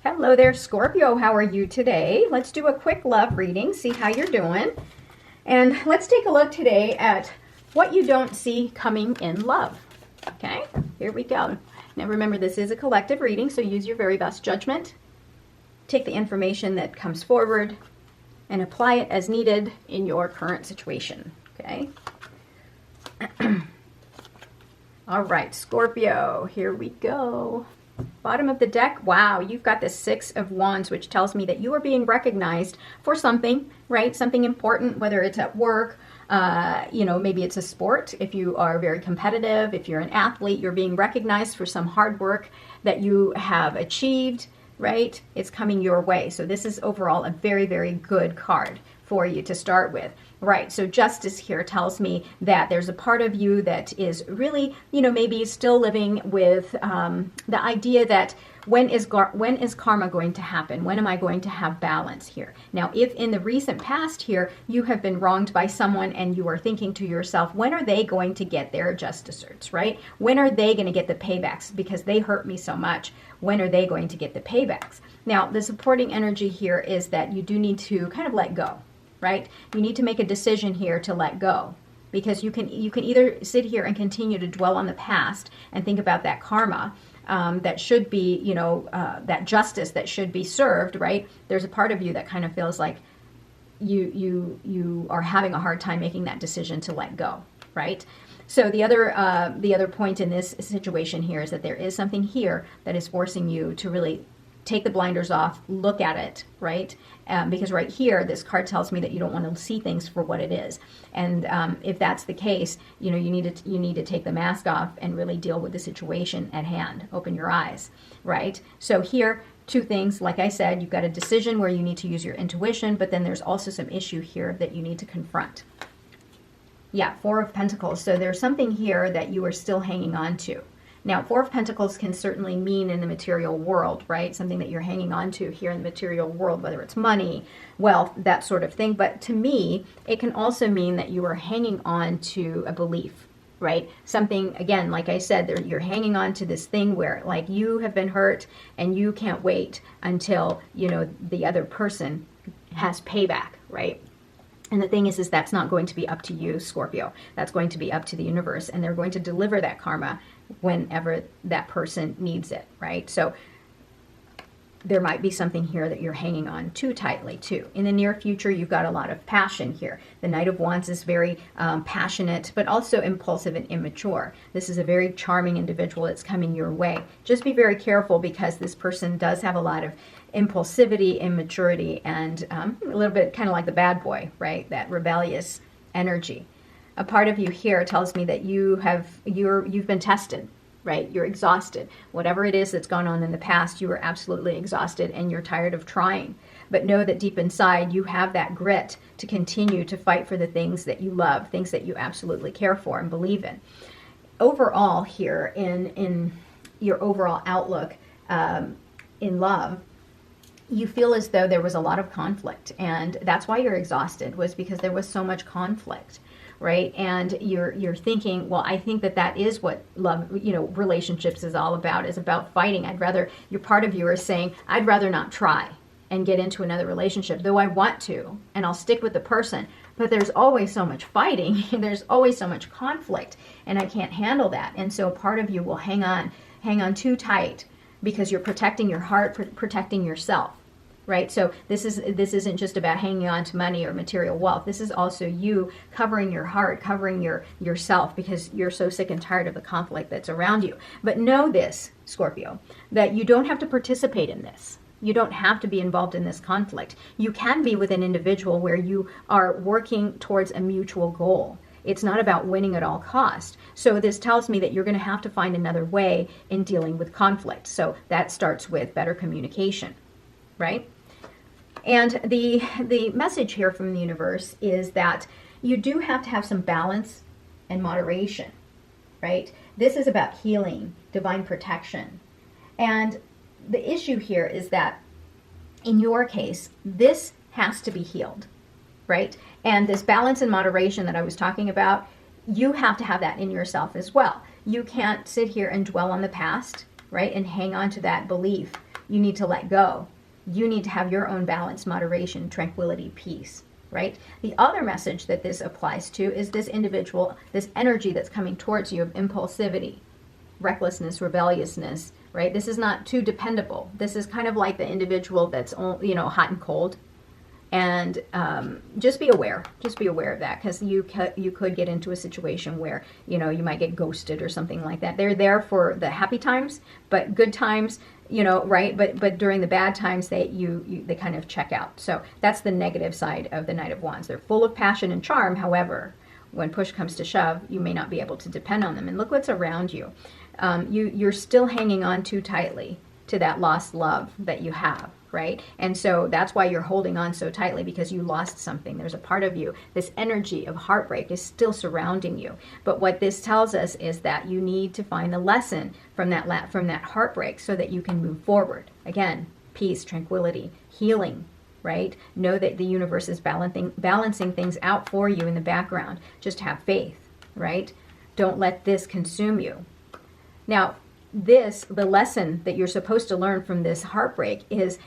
Hello there, Scorpio. How are you today? Let's do a quick love reading, see how you're doing. And let's take a look today at what you don't see coming in love. Okay, here we go. Now remember, this is a collective reading, so use your very best judgment. Take the information that comes forward and apply it as needed in your current situation. Okay. All right, Scorpio, here we go. Bottom of the deck, wow, you've got the Six of Wands, which tells me that you are being recognized for something, right? Something important, whether it's at work, maybe it's a sport. If you are very competitive, if you're an athlete, you're being recognized for some hard work that you have achieved, right? It's coming your way. So this is overall a very, very good card for you to start with. Right, so justice here tells me that there's a part of you that is really, maybe still living with the idea that when is karma going to happen? When am I going to have balance here? Now, if in the recent past here, you have been wronged by someone and you are thinking to yourself, when are they going to get their just desserts, right? When are they going to get the paybacks? Because they hurt me so much. When are they going to get the paybacks? Now, the supporting energy here is that you do need to kind of let go. Right? You need to make a decision here to let go, because you can either sit here and continue to dwell on the past and think about that karma that should be, that justice that should be served, right? There's a part of you that kind of feels like you are having a hard time making that decision to let go, right? So the other point in this situation here is that there is something here that is forcing you to really take the blinders off, look at it, right? Because right here, this card tells me that you don't want to see things for what it is. And if that's the case, you need to take the mask off and really deal with the situation at hand. Open your eyes, right? So here, two things. Like I said, you've got a decision where you need to use your intuition, but then there's also some issue here that you need to confront. Yeah, Four of Pentacles. So there's something here that you are still hanging on to. Now, Four of Pentacles can certainly mean in the material world, right? Something that you're hanging on to here in the material world, whether it's money, wealth, that sort of thing. But to me, it can also mean that you are hanging on to a belief, right? Something, again, like I said, you're hanging on to this thing where, like, you have been hurt and you can't wait until, the other person has payback, right? And the thing is that's not going to be up to you, Scorpio. That's going to be up to the universe, and they're going to deliver that karma whenever that person needs it, right? So there might be something here that you're hanging on too tightly too. In the near future, you've got a lot of passion here. The Knight of Wands is very passionate, but also impulsive and immature. This is a very charming individual that's coming your way. Just be very careful, because this person does have a lot of impulsivity, immaturity, and a little bit kind of like the bad boy, right? That rebellious energy. A part of you here tells me that you've been tested, right? You're exhausted. Whatever it is that's gone on in the past, you are absolutely exhausted and you're tired of trying. But know that deep inside, you have that grit to continue to fight for the things that you love, things that you absolutely care for and believe in. Overall here, in your overall outlook in love, you feel as though there was a lot of conflict, and that's why you're exhausted, was because there was so much conflict, right? And you're thinking, well, I think that is what love, relationships is all about, is about fighting. Your part of you is saying, I'd rather not try and get into another relationship, though I want to, and I'll stick with the person, but there's always so much fighting, there's always so much conflict, and I can't handle that. And so part of you will hang on too tight, because you're protecting your heart, protecting yourself, right? So this isn't just about hanging on to money or material wealth. This is also you covering your heart, covering yourself, because you're so sick and tired of the conflict that's around you. But know this, Scorpio, that you don't have to participate in this. You don't have to be involved in this conflict. You can be with an individual where you are working towards a mutual goal. It's not about winning at all cost. So this tells me that you're going to have to find another way in dealing with conflict. So that starts with better communication, right? And the message here from the universe is that you do have to have some balance and moderation, right? This is about healing, divine protection. And the issue here is that in your case, this has to be healed, right? And this balance and moderation that I was talking about, you have to have that in yourself as well. You can't sit here and dwell on the past, right? And hang on to that belief you need to let go. You need to have your own balance, moderation, tranquility, peace, right? The other message that this applies to is this individual, this energy that's coming towards you of impulsivity, recklessness, rebelliousness, right? This is not too dependable. This is kind of like the individual that's, hot and cold. And just be aware of that, because you could get into a situation where, you might get ghosted or something like that. They're there for the happy times, but good times, right? But during the bad times, they kind of check out. So that's the negative side of the Knight of Wands. They're full of passion and charm. However, when push comes to shove, you may not be able to depend on them. And look what's around you. You're still hanging on too tightly to that lost love that you have, right? And so that's why you're holding on so tightly, because you lost something. There's a part of you, this energy of heartbreak is still surrounding you. But what this tells us is that you need to find the lesson from that heartbreak so that you can move forward. Again, peace, tranquility, healing, right? Know that the universe is balancing things out for you in the background. Just have faith, right? Don't let this consume you. Now, the lesson that you're supposed to learn from this heartbreak is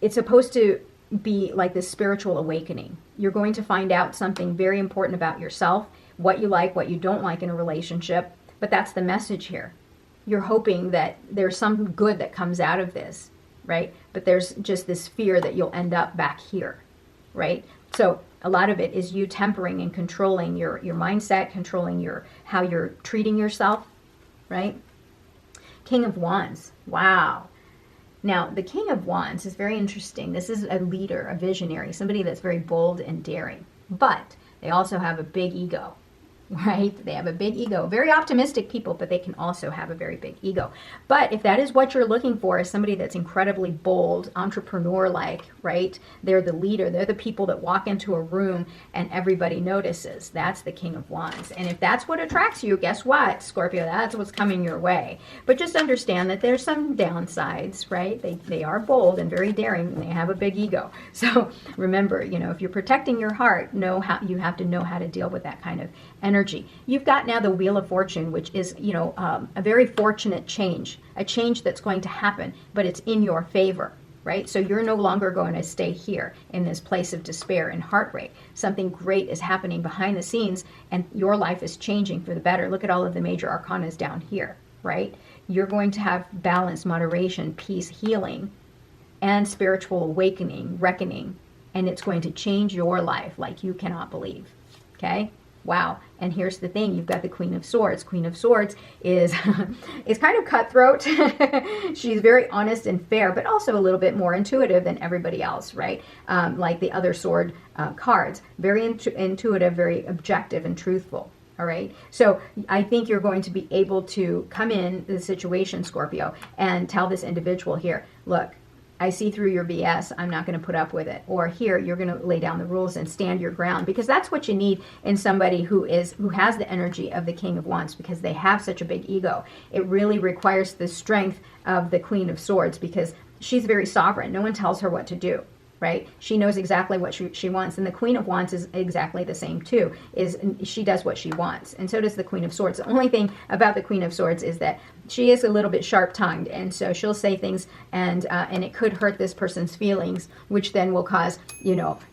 it's supposed to be like this spiritual awakening. You're going to find out something very important about yourself, what you like, what you don't like in a relationship, but that's the message here. You're hoping that there's some good that comes out of this, right? But there's just this fear that you'll end up back here, right? So a lot of it is you tempering and controlling your mindset, controlling how you're treating yourself, right? King of Wands. Wow. Now, the King of Wands is very interesting. This is a leader, a visionary, somebody that's very bold and daring. But they also have a big ego, right? They have a big ego. Very optimistic people, but they can also have a very big ego. But if that is what you're looking for, is somebody that's incredibly bold, entrepreneur-like, right? They're the leader. They're the people that walk into a room and everybody notices. That's the King of Wands. And if that's what attracts you, guess what, Scorpio? That's what's coming your way. But just understand that there's some downsides, right? They are bold and very daring, and they have a big ego. So remember, if you're protecting your heart, you have to know how to deal with that kind of energy. You've got now the Wheel of Fortune, which is, a very fortunate change, a change that's going to happen, but it's in your favor, right? So you're no longer going to stay here in this place of despair and heartbreak. Something great is happening behind the scenes, and your life is changing for the better. Look at all of the major arcanas down here, right? You're going to have balance, moderation, peace, healing, and spiritual awakening, reckoning, and it's going to change your life like you cannot believe, okay? Wow. And here's the thing. You've got the Queen of Swords. Queen of Swords is kind of cutthroat. She's very honest and fair, but also a little bit more intuitive than everybody else, right? Like the other sword cards. Very intuitive, very objective and truthful. All right. So I think you're going to be able to come in the situation, Scorpio, and tell this individual here, look, I see through your BS. I'm not going to put up with it. Or here, you're going to lay down the rules and stand your ground, because that's what you need in somebody who has the energy of the King of Wands, because they have such a big ego. It really requires the strength of the Queen of Swords, because she's very sovereign. No one tells her what to do, right? She knows exactly what she wants. And the Queen of Wands is exactly the same too, she does what she wants. And so does the Queen of Swords. The only thing about the Queen of Swords is that she is a little bit sharp-tongued, and so she'll say things and it could hurt this person's feelings, which then will cause,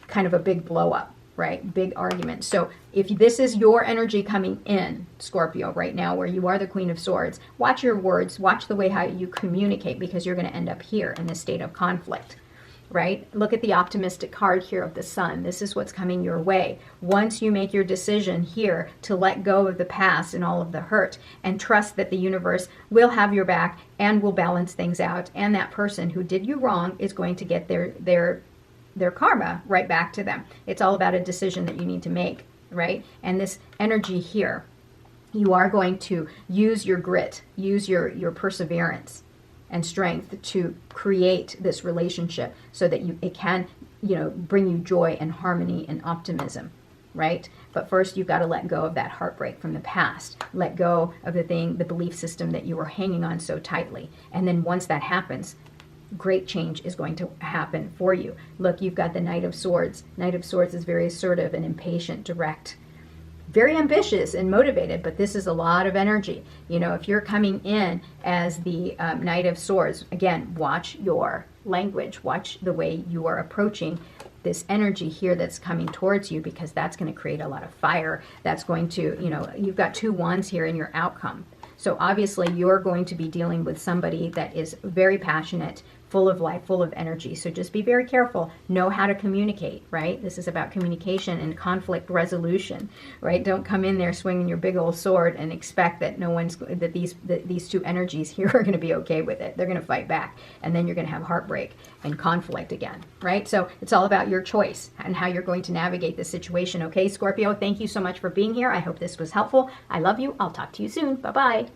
kind of a big blow-up, right? Big argument. So if this is your energy coming in, Scorpio, right now, where you are the Queen of Swords, watch your words, watch the way how you communicate, because you're going to end up here in this state of conflict. Right? Look at the optimistic card here of the Sun. This is what's coming your way. Once you make your decision here to let go of the past and all of the hurt, and trust that the universe will have your back and will balance things out, and that person who did you wrong is going to get their karma right back to them. It's all about a decision that you need to make, right? And this energy here, you are going to use your grit, use your perseverance and strength to create this relationship so that it can, bring you joy and harmony and optimism, right? But first you've got to let go of that heartbreak from the past. Let go of the belief system that you were hanging on so tightly. And then once that happens, great change is going to happen for you. Look, you've got the Knight of Swords. Knight of Swords is very assertive and impatient, direct, very ambitious and motivated, but this is a lot of energy. You know, if you're coming in as the Knight of Swords, again, watch your language, watch the way you are approaching this energy here that's coming towards you, because that's going to create a lot of fire. That's going to, you know, you've got 2 wands here in your outcome. So obviously you're going to be dealing with somebody that is very passionate, full of life, full of energy. So just be very careful. Know how to communicate, right? This is about communication and conflict resolution, right? Don't come in there swinging your big old sword and expect that these 2 energies here are going to be okay with it. They're going to fight back, and then you're going to have heartbreak and conflict again, right? So it's all about your choice and how you're going to navigate this situation. Okay, Scorpio, thank you so much for being here. I hope this was helpful. I love you. I'll talk to you soon. Bye-bye.